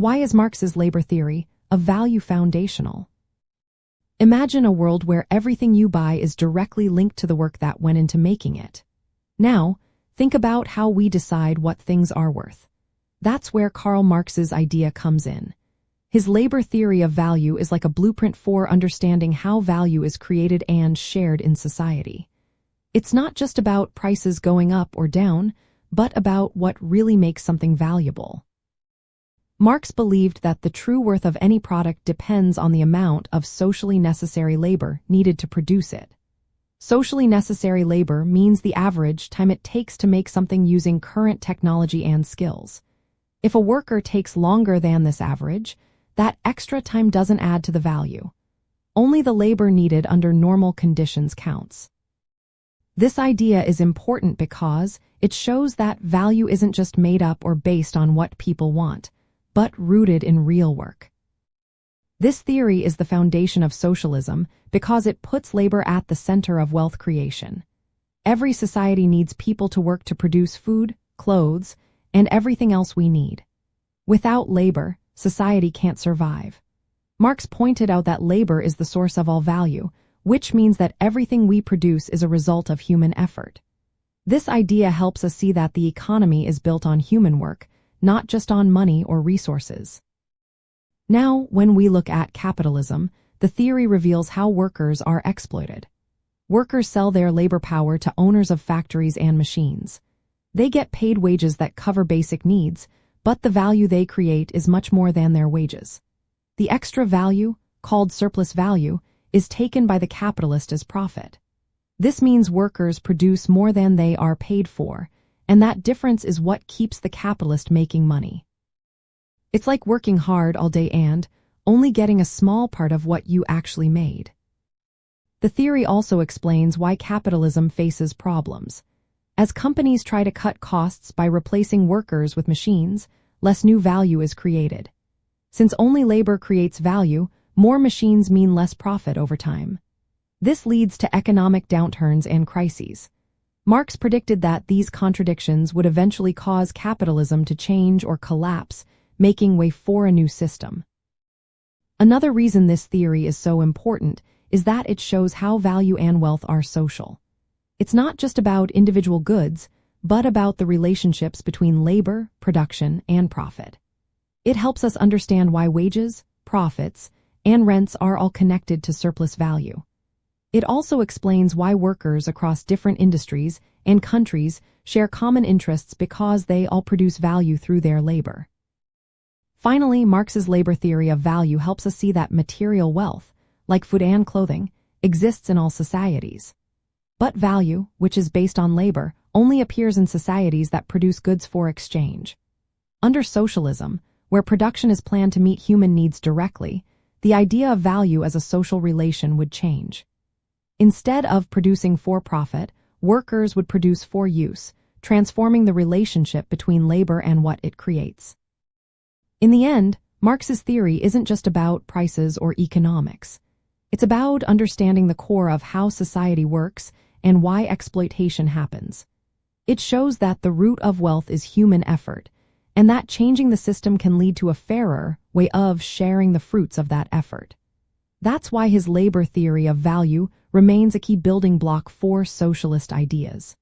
Why is Marx's labor theory of value foundational? Imagine a world where everything you buy is directly linked to the work that went into making it. Now, think about how we decide what things are worth. That's where Karl Marx's idea comes in. His labor theory of value is like a blueprint for understanding how value is created and shared in society. It's not just about prices going up or down, but about what really makes something valuable. Marx believed that the true worth of any product depends on the amount of socially necessary labor needed to produce it. Socially necessary labor means the average time it takes to make something using current technology and skills. If a worker takes longer than this average, that extra time doesn't add to the value. Only the labor needed under normal conditions counts. This idea is important because it shows that value isn't just made up or based on what people want, but rooted in real work. This theory is the foundation of socialism because it puts labor at the center of wealth creation. Every society needs people to work to produce food, clothes, and everything else we need. Without labor, society can't survive. Marx pointed out that labor is the source of all value, which means that everything we produce is a result of human effort. This idea helps us see that the economy is built on human work, not just on money or resources. Now, when we look at capitalism, the theory reveals how workers are exploited. Workers sell their labor power to owners of factories and machines. They get paid wages that cover basic needs, but the value they create is much more than their wages. The extra value, called surplus value, is taken by the capitalist as profit. This means workers produce more than they are paid for, and that difference is what keeps the capitalist making money. It's like working hard all day and only getting a small part of what you actually made. The theory also explains why capitalism faces problems. As companies try to cut costs by replacing workers with machines, less new value is created. Since only labor creates value, more machines mean less profit over time. This leads to economic downturns and crises. Marx predicted that these contradictions would eventually cause capitalism to change or collapse, making way for a new system. Another reason this theory is so important is that it shows how value and wealth are social. It's not just about individual goods, but about the relationships between labor, production, and profit. It helps us understand why wages, profits, and rents are all connected to surplus value. It also explains why workers across different industries and countries share common interests because they all produce value through their labor. Finally, Marx's labor theory of value helps us see that material wealth, like food and clothing, exists in all societies. But value, which is based on labor, only appears in societies that produce goods for exchange. Under socialism, where production is planned to meet human needs directly, the idea of value as a social relation would change. Instead of producing for profit, workers would produce for use, transforming the relationship between labor and what it creates. In the end, Marx's theory isn't just about prices or economics. It's about understanding the core of how society works and why exploitation happens. It shows that the root of wealth is human effort, and that changing the system can lead to a fairer way of sharing the fruits of that effort. That's why his labor theory of value remains a key building block for socialist ideas.